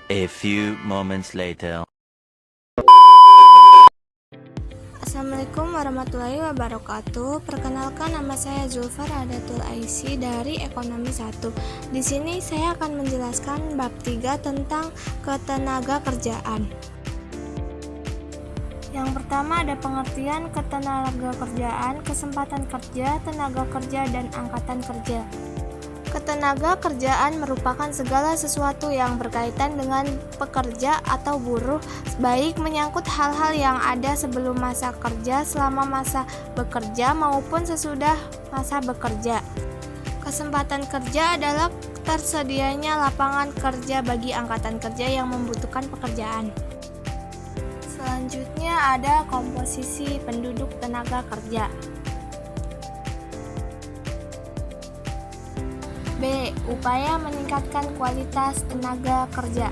A few moments later. Assalamualaikum warahmatullahi wabarakatuh. Perkenalkan, nama saya Zulfar Adatul Aisy dari Ekonomi 1. Di sini saya akan menjelaskan bab 3 tentang ketenaga kerjaan. Yang pertama ada pengertian ketenaga kerjaan, kesempatan kerja, tenaga kerja, dan angkatan kerja. Ketenaga kerjaan merupakan segala sesuatu yang berkaitan dengan pekerja atau buruh, baik menyangkut hal-hal yang ada sebelum masa kerja, selama masa bekerja, maupun sesudah masa bekerja. Kesempatan kerja adalah tersedianya lapangan kerja bagi angkatan kerja yang membutuhkan pekerjaan. Selanjutnya ada komposisi penduduk tenaga kerja. B. Upaya meningkatkan kualitas tenaga kerja.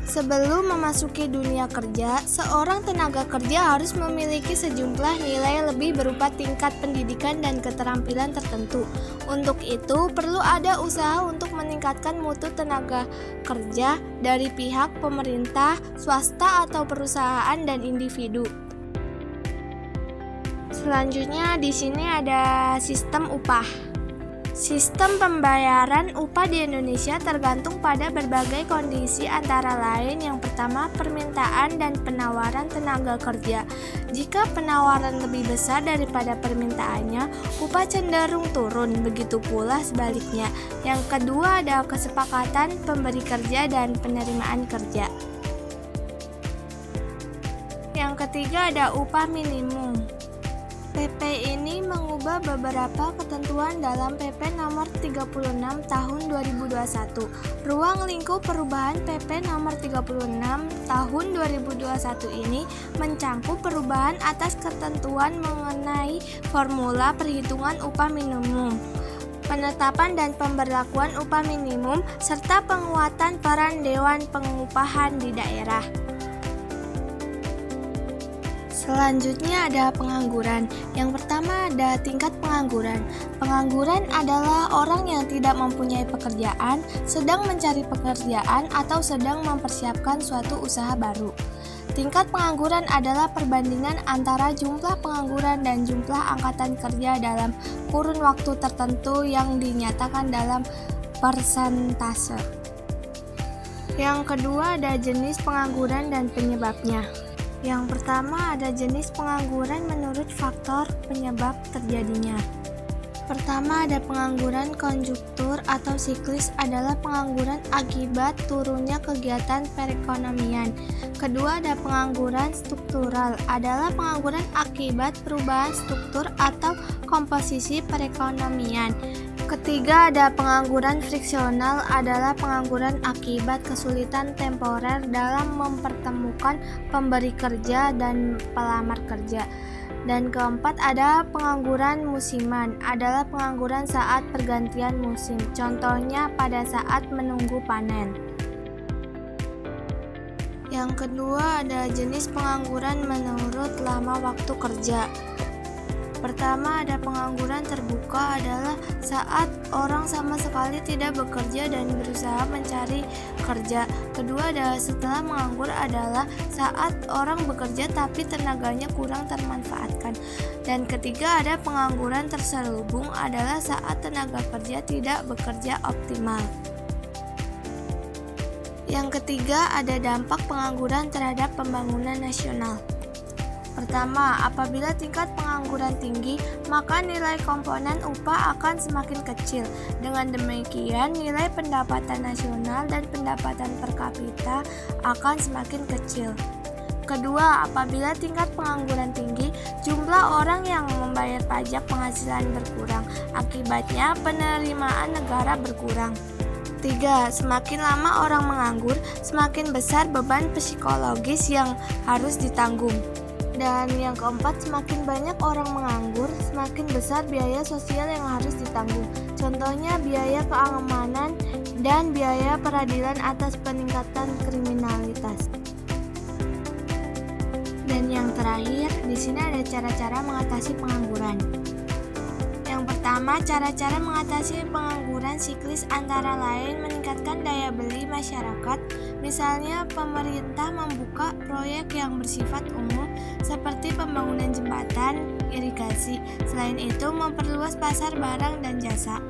Sebelum memasuki dunia kerja, seorang tenaga kerja harus memiliki sejumlah nilai lebih berupa tingkat pendidikan dan keterampilan tertentu. Untuk itu, perlu ada usaha untuk meningkatkan mutu tenaga kerja dari pihak pemerintah, swasta atau perusahaan dan individu. Selanjutnya di sini ada sistem upah. Sistem pembayaran upah di Indonesia tergantung pada berbagai kondisi, antara lain yang pertama permintaan dan penawaran tenaga kerja. Jika penawaran lebih besar daripada permintaannya, upah cenderung turun, begitu pula sebaliknya. Yang kedua ada kesepakatan pemberi kerja dan penerimaan kerja. Yang ketiga ada upah minimum. PP ini mengubah beberapa ketentuan dalam PP nomor 36 tahun 2021. Ruang lingkup perubahan PP nomor 36 tahun 2021 ini mencangkup perubahan atas ketentuan mengenai formula perhitungan upah minimum, penetapan dan pemberlakuan upah minimum, serta penguatan peran Dewan Pengupahan di daerah. Selanjutnya ada pengangguran. Yang pertama ada tingkat pengangguran. Pengangguran adalah orang yang tidak mempunyai pekerjaan, sedang mencari pekerjaan, atau sedang mempersiapkan suatu usaha baru. Tingkat pengangguran adalah perbandingan antara jumlah pengangguran dan jumlah angkatan kerja dalam kurun waktu tertentu yang dinyatakan dalam persentase. Yang kedua ada jenis pengangguran dan penyebabnya. Yang pertama ada jenis pengangguran menurut faktor penyebab terjadinya. Pertama ada pengangguran konjuktur atau siklis, adalah pengangguran akibat turunnya kegiatan perekonomian. Kedua ada pengangguran struktural, adalah pengangguran akibat perubahan struktur atau komposisi perekonomian. Ketiga ada pengangguran friksional, adalah pengangguran akibat kesulitan temporer dalam mempertemukan pemberi kerja dan pelamar kerja. Dan keempat ada pengangguran musiman, adalah pengangguran saat pergantian musim, contohnya pada saat menunggu panen. Yang kedua ada jenis pengangguran menurut lama waktu kerja. Pertama ada pengangguran terbuka, adalah saat orang sama sekali tidak bekerja dan berusaha mencari kerja. Kedua ada setelah menganggur, adalah saat orang bekerja tapi tenaganya kurang termanfaatkan. Dan ketiga ada pengangguran terselubung, adalah saat tenaga kerja tidak bekerja optimal. Yang ketiga ada dampak pengangguran terhadap pembangunan nasional. Pertama, apabila tingkat pengangguran tinggi, maka nilai komponen upah akan semakin kecil. Dengan demikian, nilai pendapatan nasional dan pendapatan per kapita akan semakin kecil. Kedua, apabila tingkat pengangguran tinggi, jumlah orang yang membayar pajak penghasilan berkurang. Akibatnya, penerimaan negara berkurang. 3. Semakin lama orang menganggur, semakin besar beban psikologis yang harus ditanggung. Dan yang keempat, semakin banyak orang menganggur, semakin besar biaya sosial yang harus ditanggung. Contohnya biaya keamanan dan biaya peradilan atas peningkatan kriminalitas. Dan yang terakhir, di sini ada cara-cara mengatasi pengangguran. Yang pertama pertama, cara-cara mengatasi pengangguran siklis antara lain meningkatkan daya beli masyarakat. Misalnya, pemerintah membuka proyek yang bersifat umum seperti pembangunan jembatan, irigasi. Selain itu, memperluas pasar barang dan jasa.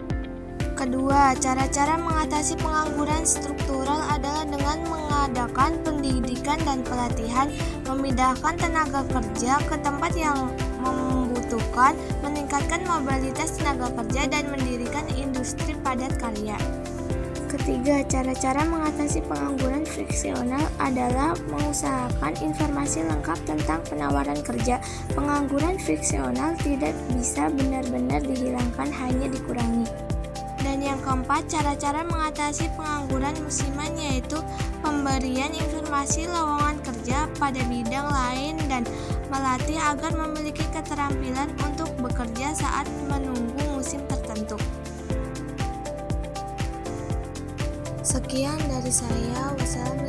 Kedua, cara-cara mengatasi pengangguran struktural adalah dengan mengadakan pendidikan dan pelatihan, memindahkan tenaga kerja ke tempat yang membutuhkan, meningkatkan mobilitas tenaga kerja, dan mendirikan industri padat karya. Ketiga, cara-cara mengatasi pengangguran friksional adalah mengusahakan informasi lengkap tentang penawaran kerja. Pengangguran friksional tidak bisa benar-benar dihilangkan, hanya dikurangi. Dan yang keempat, cara-cara mengatasi pengangguran musiman yaitu pemberian informasi lowongan kerja pada bidang lain dan melatih agar memiliki keterampilan untuk bekerja saat menunggu musim tertentu. Sekian dari saya. Wassalamualaikum.